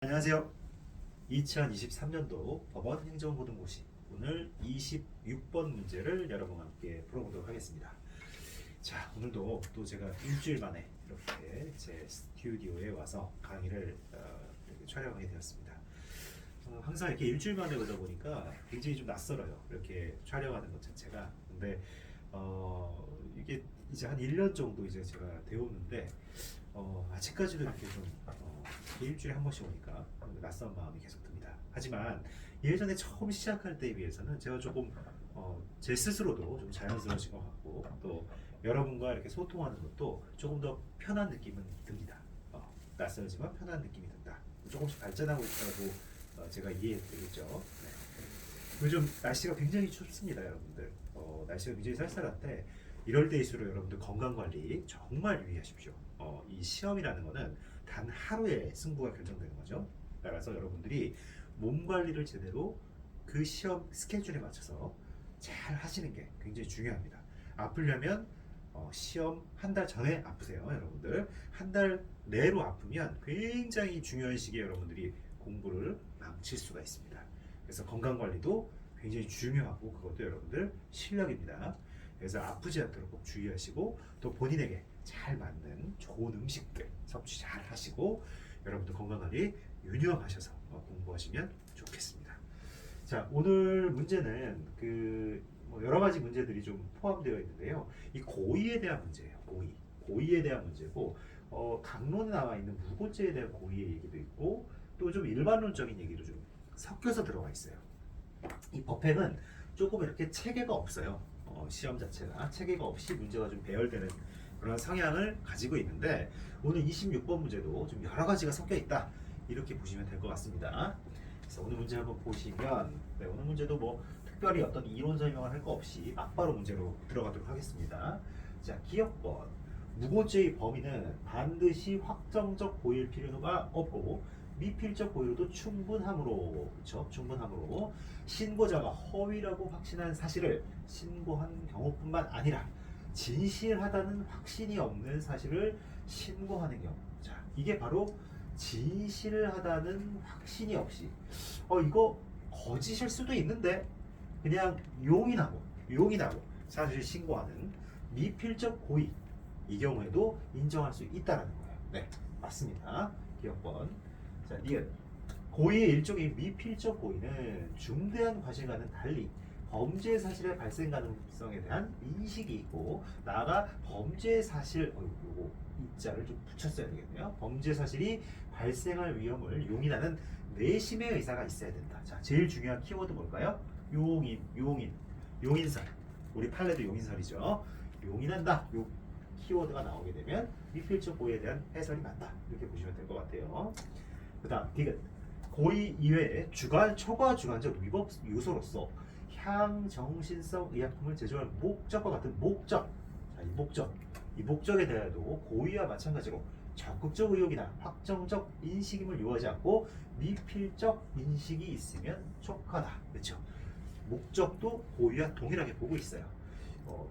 안녕하세요. 2023년도 법원 행정고등고시 오늘 26번 문제를 여러분과 함께 풀어보도록 하겠습니다. 자, 오늘도 또 제가 일주일 만에 이렇게 제 스튜디오에 와서 강의를 이렇게 촬영하게 되었습니다. 항상 이렇게 일주일 만에 오다 보니까 굉장히 좀 낯설어요. 이렇게 촬영하는 것 자체가. 근데 이게 이제 한 1년 정도 이제 제가 되었는데 아직까지도 이렇게 좀 일주일에 한 번씩 오니까 낯선 마음이 계속 듭니다. 하지만 예전에 처음 시작할 때에 비해서는 제가 조금 제 스스로도 좀 자연스러워진 것 같고 또 여러분과 이렇게 소통하는 것도 조금 더 편한 느낌은 듭니다. 낯설지만 편한 느낌이 든다. 조금씩 발전하고 있다고 제가 이해해드리겠죠. 네. 요즘 날씨가 굉장히 춥습니다, 여러분들. 날씨가 굉장히 쌀쌀한데 이럴 때일수록 여러분들 건강 관리 정말 유의하십시오. 이 시험이라는 거는 단 하루에 승부가 결정되는 거죠. 따라서 여러분들이 몸 관리를 제대로 그 시험 스케줄에 맞춰서 잘 하시는 게 굉장히 중요합니다. 아프려면 시험 한 달 전에 아프세요, 여러분들. 한 달 내로 아프면 굉장히 중요한 시기에 여러분들이 공부를 망칠 수가 있습니다. 그래서 건강 관리도 굉장히 중요하고 그것도 여러분들 실력입니다. 그래서 아프지 않도록 꼭 주의하시고 또 본인에게 잘 맞는 좋은 음식들 섭취 잘 하시고 여러분들 건강관리 유념하셔서 공부하시면 좋겠습니다. 자, 오늘 문제는 뭐 여러 가지 문제들이 좀 포함되어 있는데요. 이 고의에 대한 문제예요. 고의에 대한 문제고 강론에 나와 있는 무고죄에 대한 고의의 얘기도 있고 또 좀 일반론적인 얘기도 좀 섞여서 들어가 있어요. 이 법행은 조금 이렇게 체계가 없어요. 시험 자체가 체계가 없이 문제가 좀 배열되는 그런 성향을 가지고 있는데 오늘 26번 문제도 좀 여러 가지가 섞여 있다 이렇게 보시면 될 것 같습니다. 그래서 오늘 문제 한번 보시면 오늘 문제도 뭐 특별히 어떤 이론 설명을 할 거 없이 막바로 문제로 들어가도록 하겠습니다. 자, 기억번 무고죄의 범위는 반드시 확정적 고의일 필요가 없고 미필적 고의로도 충분함으로, 그렇죠? 충분함으로 신고자가 허위라고 확신한 사실을 신고한 경우뿐만 아니라 진실하다는 확신이 없는 사실을 신고하는 경우. 자, 이게 바로 진실하다는 확신이 없이 이거 거짓일 수도 있는데 그냥 용인하고 사실 신고하는 미필적 고의, 이 경우에도 인정할 수 있다는 거예요. 네, 맞습니다. 기억번. 자, 니은 고의의 일종의 미필적 고의는 중대한 과실과는 달리 범죄 사실의 발생 가능성에 대한 인식이 있고 나아가 범죄 사실 요거 이자를 좀 붙였어야 되겠네요. 범죄 사실이 발생할 위험을 용인하는 내심의 의사가 있어야 된다. 자, 제일 중요한 키워드 뭘까요? 용인설. 우리 판례도 용인설이죠. 용인한다. 요 키워드가 나오게 되면 미필적 고의에 대한 해설이 맞다. 이렇게 보시면 될 것 같아요. 그 다음 디귿 고의 이외에 초과 주관적 위법 요소로서 향정신성 의약품을 제조할 목적과 같은 목적. 자, 이 목적에 대해도 고의와 마찬가지로 적극적 의욕이나 확정적 인식임을 요하지 않고 미필적 인식이 있으면 촉하다. 그렇죠? 목적도 고의와 동일하게 보고 있어요.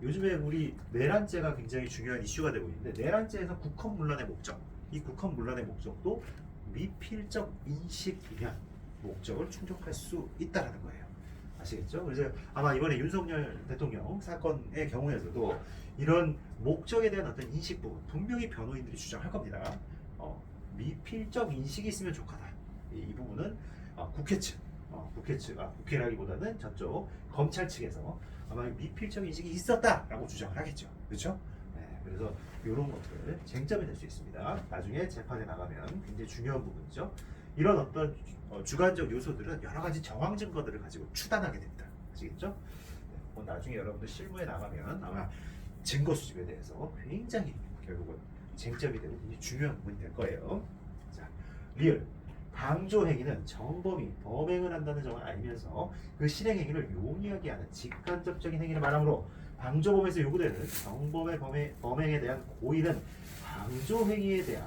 요즘에 우리 내란죄가 굉장히 중요한 이슈가 되고 있는데 내란죄에서 국헌문란의 목적, 이 국헌문란의 목적도 미필적 인식이면 목적을 충족할 수 있다는 거예요. 아시겠죠? 그래서 아마 이번에 윤석열 대통령 사건의 경우에서도 이런 목적에 대한 어떤 인식 부분 분명히 변호인들이 주장할 겁니다. 미필적 인식이 있으면 족하다. 이 부분은 국회라기보다는 저쪽 검찰 측에서 아마 미필적 인식이 있었다라고 주장을 하겠죠. 그렇죠? 네, 그래서 이런 것들 쟁점이 될 수 있습니다. 나중에 재판에 나가면 굉장히 중요한 부분이죠. 이런 어떤 주관적 요소들은 여러 가지 정황 증거들을 가지고 추단하게 됩니다. 아시겠죠? 네, 나중에 여러분들 실무에 나가면 아마 증거 수집에 대해서 굉장히 결국은 쟁점이 되고 굉장히 중요한 부분이 될 거예요. 자, 리얼 방조 행위는 정범이 범행을 한다는 점을 알면서 그 실행 행위를 용이하게 하는 직간접적인 행위를 말하므로 방조범에서 요구되는 정범의 범행에 대한 고의는 방조 행위에 대한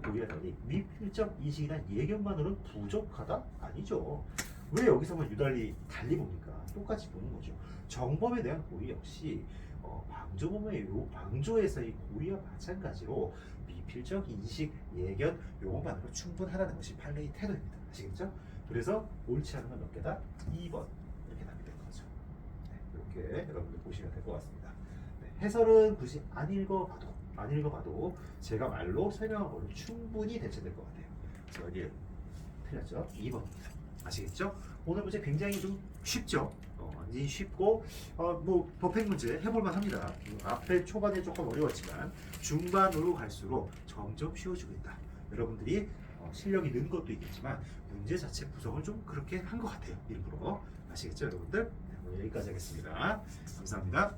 고의와 달리 미필적 인식이나 예견만으로는 부족하다? 아니죠. 왜 여기서만 유달리 달리 봅니까? 똑같이 보는 거죠. 정범에 대한 고의 역시 방조범의 방조에서의 고의와 마찬가지로 미필적 인식, 예견 요것만으로 충분하다는 것이 판례의 태도입니다. 아시겠죠? 그래서 옳지 않은 건 몇 개다? 2번 이렇게 답이 된 거죠. 네, 이렇게 여러분들 보시면 될 것 같습니다. 네, 해설은 굳이 안 읽어봐도 제가 말로 설명한 걸로 충분히 대체될 것 같아요. 그래서 여기 틀렸죠? 2번입니다. 아시겠죠? 오늘 문제 굉장히 좀 쉽죠? 완전히 쉽고 뭐 도팩 문제 해볼만 합니다. 앞에 초반에 조금 어려웠지만 중반으로 갈수록 점점 쉬워지고 있다. 여러분들이 실력이 는 것도 있겠지만 문제 자체 구성을 좀 그렇게 한 것 같아요. 일부러. 아시겠죠 여러분들? 네, 오늘 여기까지 하겠습니다. 감사합니다.